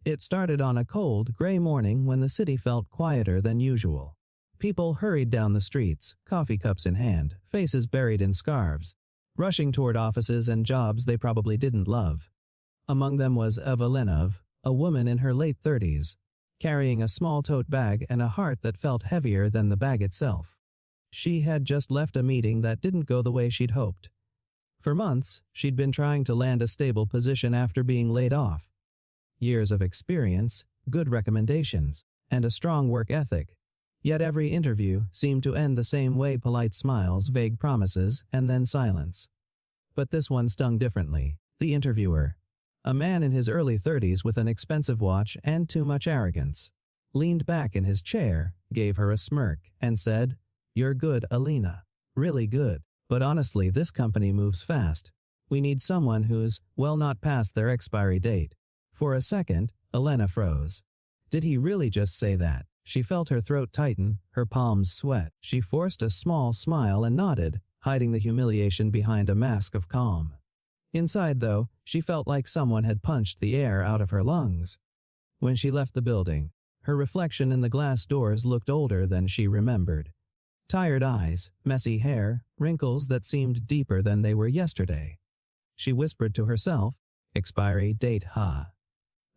It started on a cold, gray morning when the city felt quieter than usual. People hurried down the streets, coffee cups in hand, faces buried in scarves, rushing toward offices and jobs they probably didn't love. Among them was Evelinov, a woman in her late 30s, carrying a small tote bag and a heart that felt heavier than the bag itself. She had just left a meeting that didn't go the way she'd hoped. For months, she'd been trying to land a stable position after being laid off. Years of experience, good recommendations, and a strong work ethic. Yet every interview seemed to end the same way: polite smiles, vague promises, and then silence. But this one stung differently. The interviewer, a man in his early 30s with an expensive watch and too much arrogance, leaned back in his chair, gave her a smirk, and said, "You're good, Alina. Really good. But honestly, this company moves fast. We need someone who's, well, not past their expiry date." For a second, Elena froze. Did he really just say that? She felt her throat tighten, her palms sweat. She forced a small smile and nodded, hiding the humiliation behind a mask of calm. Inside, though, she felt like someone had punched the air out of her lungs. When she left the building, her reflection in the glass doors looked older than she remembered. Tired eyes, messy hair, wrinkles that seemed deeper than they were yesterday. She whispered to herself, "Expiry date, ha."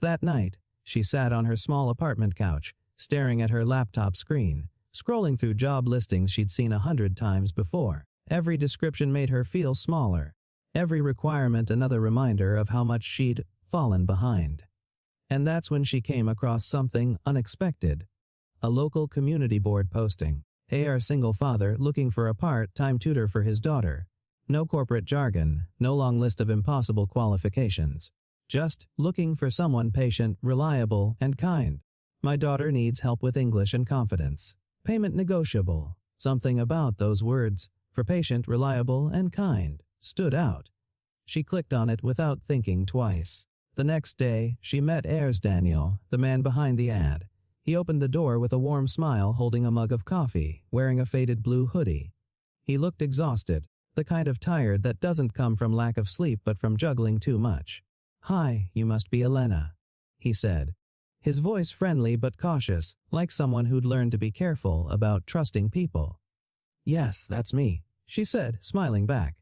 That night, she sat on her small apartment couch, staring at her laptop screen, scrolling through job listings she'd seen 100 times before. Every description made her feel smaller. Every requirement another reminder of how much she'd fallen behind. And that's when she came across something unexpected. A local community board posting. A single father looking for a part-time tutor for his daughter. No corporate jargon, no long list of impossible qualifications. Just looking for someone patient, reliable, and kind. "My daughter needs help with English and confidence. Payment negotiable." Something about those words, for patient, reliable, and kind, stood out. She clicked on it without thinking twice. The next day, she met Daniel, the man behind the ad. He opened the door with a warm smile, holding a mug of coffee, wearing a faded blue hoodie. He looked exhausted, the kind of tired that doesn't come from lack of sleep but from juggling too much. "Hi, you must be Elena," he said. His voice friendly but cautious, like someone who'd learned to be careful about trusting people. "Yes, that's me," she said, smiling back.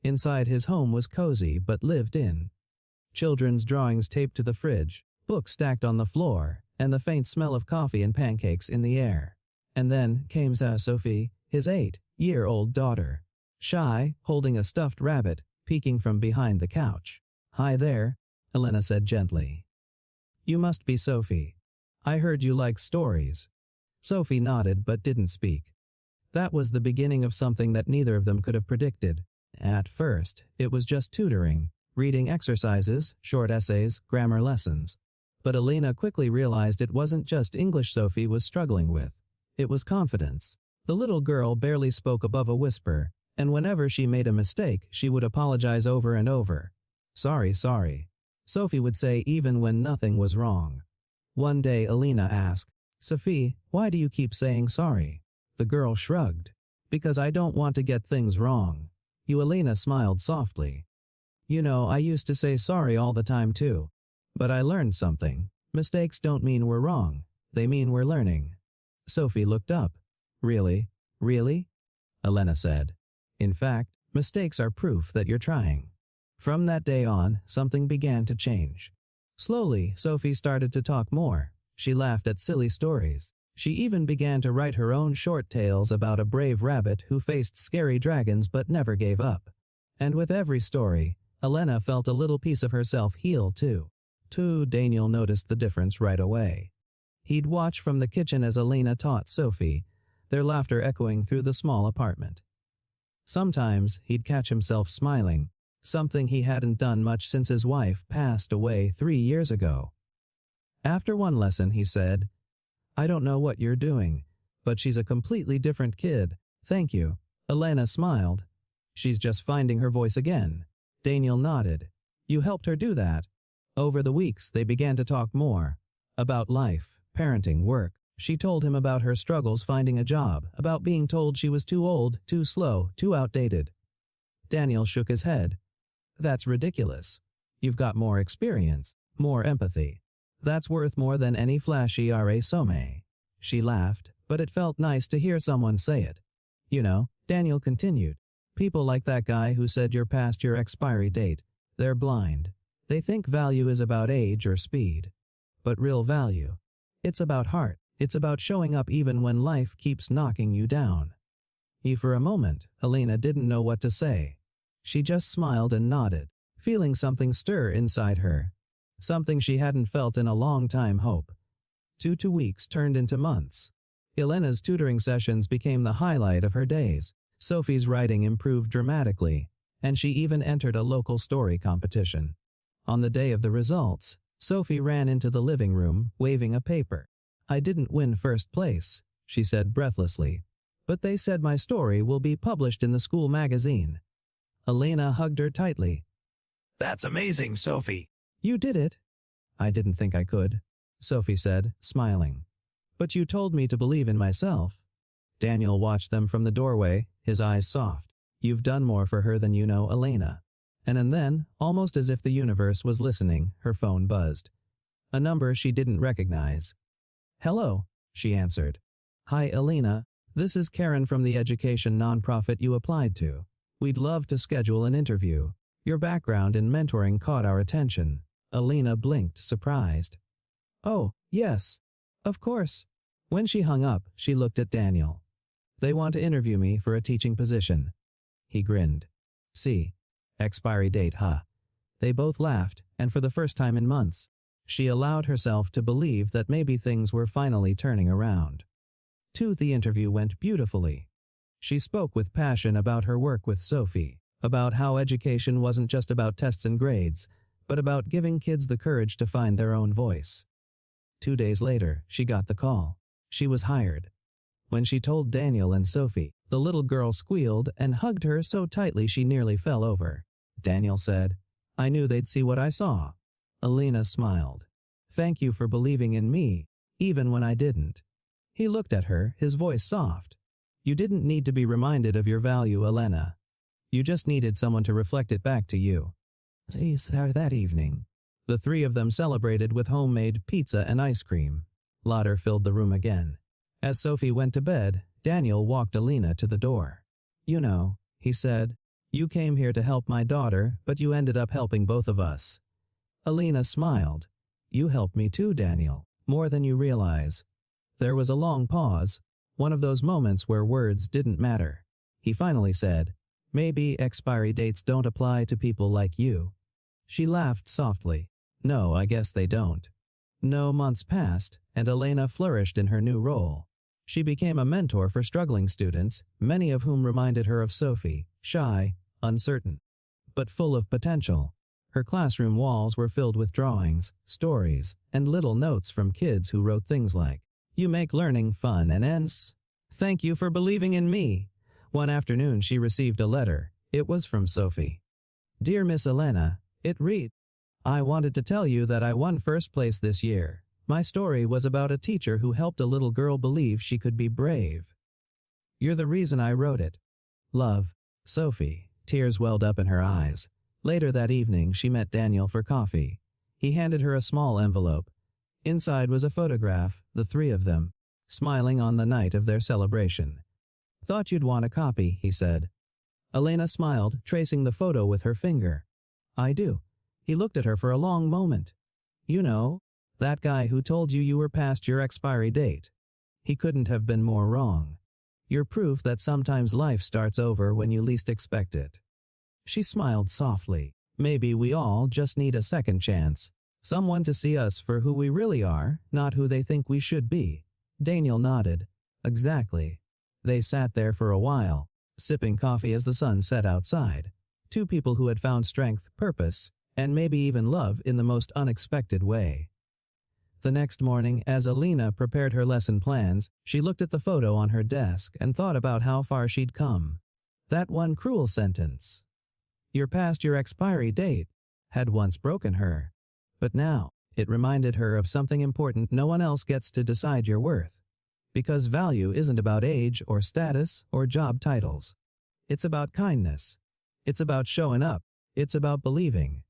Inside his home was cozy but lived in. Children's drawings taped to the fridge, books stacked on the floor, and the faint smell of coffee and pancakes in the air. And then came Sophie, his 8-year-old daughter. Shy, holding a stuffed rabbit, peeking from behind the couch. "Hi there," Elena said gently. "You must be Sophie. I heard you like stories." Sophie nodded but didn't speak. That was the beginning of something that neither of them could have predicted. At first, it was just tutoring, reading exercises, short essays, grammar lessons. But Elena quickly realized it wasn't just English Sophie was struggling with. It was confidence. The little girl barely spoke above a whisper, and whenever she made a mistake, she would apologize over and over. Sorry, Sophie would say even when nothing was wrong. One day Elena asked, "Sophie, why do you keep saying sorry?" The girl shrugged. "Because I don't want to get things wrong." Elena smiled softly. "You know, I used to say sorry all the time too. But I learned something. Mistakes don't mean we're wrong. They mean we're learning." Sophie looked up. Really? Elena said. "In fact, mistakes are proof that you're trying." From that day on, something began to change. Slowly, Sophie started to talk more. She laughed at silly stories. She even began to write her own short tales about a brave rabbit who faced scary dragons but never gave up. And with every story, Elena felt a little piece of herself heal too. Daniel noticed the difference right away. He'd watch from the kitchen as Elena taught Sophie, their laughter echoing through the small apartment. Sometimes he'd catch himself smiling, something he hadn't done much since his wife passed away 3 years ago. After one lesson, he said, "I don't know what you're doing, but she's a completely different kid. Thank you." Elena smiled. "She's just finding her voice again." Daniel nodded. "You helped her do that." Over the weeks, they began to talk more. About life, parenting, work. She told him about her struggles finding a job, about being told she was too old, too slow, too outdated. Daniel shook his head. "That's ridiculous. You've got more experience, more empathy." That's worth more than any flashy resume. She laughed, but it felt nice to hear someone say it. You know, Daniel continued. People like that guy who said you're past your expiry date, they're blind. They think value is about age or speed. But real value, it's about heart. It's about showing up even when life keeps knocking you down. For a moment, Elena didn't know what to say. She just smiled and nodded, feeling something stir inside her. Something she hadn't felt in a long time. Hope. 2 weeks turned into months. Elena's tutoring sessions became the highlight of her days. Sophie's writing improved dramatically, and she even entered a local story competition. On the day of the results, Sophie ran into the living room, waving a paper. I didn't win first place, she said breathlessly, but they said my story will be published in the school magazine. Elena hugged her tightly. That's amazing, Sophie. You did it. I didn't think I could, Sophie said, smiling. But you told me to believe in myself. Daniel watched them from the doorway, his eyes soft. You've done more for her than you know, Elena. And then, almost as if the universe was listening, her phone buzzed. A number she didn't recognize. Hello, she answered. Hi, Elena. This is Karen from the education nonprofit you applied to. We'd love to schedule an interview. Your background in mentoring caught our attention. Elena blinked, surprised. Oh, yes. Of course. When she hung up, she looked at Daniel. They want to interview me for a teaching position. He grinned. See. Expiry date, huh? They both laughed, and for the first time in months, she allowed herself to believe that maybe things were finally turning around. The interview went beautifully. She spoke with passion about her work with Sophie, about how education wasn't just about tests and grades, but about giving kids the courage to find their own voice. 2 days later, she got the call. She was hired. When she told Daniel and Sophie, the little girl squealed and hugged her so tightly she nearly fell over. Daniel said, I knew they'd see what I saw. Elena smiled. Thank you for believing in me, even when I didn't. He looked at her, his voice soft. You didn't need to be reminded of your value, Elena. You just needed someone to reflect it back to you. That evening, the three of them celebrated with homemade pizza and ice cream. Laughter filled the room again. As Sophie went to bed, Daniel walked Elena to the door. You know, he said, you came here to help my daughter, but you ended up helping both of us. Elena smiled. You helped me too, Daniel, more than you realize. There was a long pause, one of those moments where words didn't matter. He finally said, maybe expiry dates don't apply to people like you. She laughed softly. No, I guess they don't. No, months passed, and Elena flourished in her new role. She became a mentor for struggling students, many of whom reminded her of Sophie, shy, uncertain, but full of potential. Her classroom walls were filled with drawings, stories, and little notes from kids who wrote things like, you make learning fun and ends. Thank you for believing in me. One afternoon she received a letter. It was from Sophie. Dear Miss Elena, it read, I wanted to tell you that I won first place this year. My story was about a teacher who helped a little girl believe she could be brave. You're the reason I wrote it. Love, Sophie. Tears welled up in her eyes. Later that evening she met Daniel for coffee. He handed her a small envelope. Inside was a photograph, the three of them, smiling on the night of their celebration. Thought you'd want a copy, he said. Elena smiled, tracing the photo with her finger. I do. He looked at her for a long moment. You know, that guy who told you were past your expiry date. He couldn't have been more wrong. You're proof that sometimes life starts over when you least expect it. She smiled softly. Maybe we all just need a second chance. Someone to see us for who we really are, not who they think we should be. Daniel nodded. Exactly. They sat there for a while, sipping coffee as the sun set outside. Two people who had found strength, purpose, and maybe even love in the most unexpected way. The next morning, as Elena prepared her lesson plans, she looked at the photo on her desk and thought about how far she'd come. That one cruel sentence, "You're past your expiry date," had once broken her. But now, it reminded her of something important: no one else gets to decide your worth. Because value isn't about age or status or job titles. It's about kindness. It's about showing up. It's about believing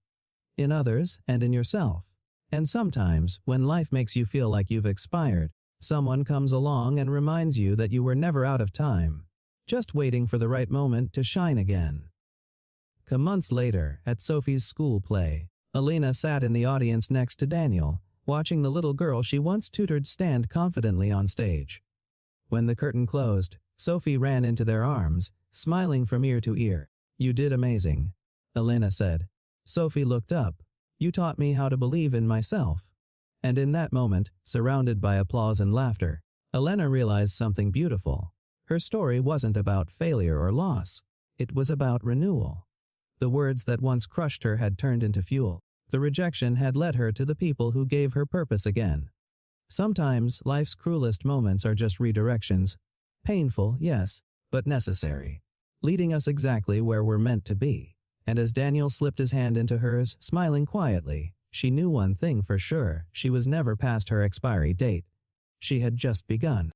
in others and in yourself. And sometimes, when life makes you feel like you've expired, someone comes along and reminds you that you were never out of time, just waiting for the right moment to shine again. Months later, at Sophie's school play, Alina sat in the audience next to Daniel, watching the little girl she once tutored stand confidently on stage. When the curtain closed, Sophie ran into their arms, smiling from ear to ear. "You did amazing," Alina said. Sophie looked up. "You taught me how to believe in myself." And in that moment, surrounded by applause and laughter, Alina realized something beautiful. Her story wasn't about failure or loss. It was about renewal. The words that once crushed her had turned into fuel. The rejection had led her to the people who gave her purpose again. Sometimes life's cruelest moments are just redirections. Painful, yes, but necessary. Leading us exactly where we're meant to be. And as Daniel slipped his hand into hers, smiling quietly, she knew one thing for sure: she was never past her expiry date. She had just begun.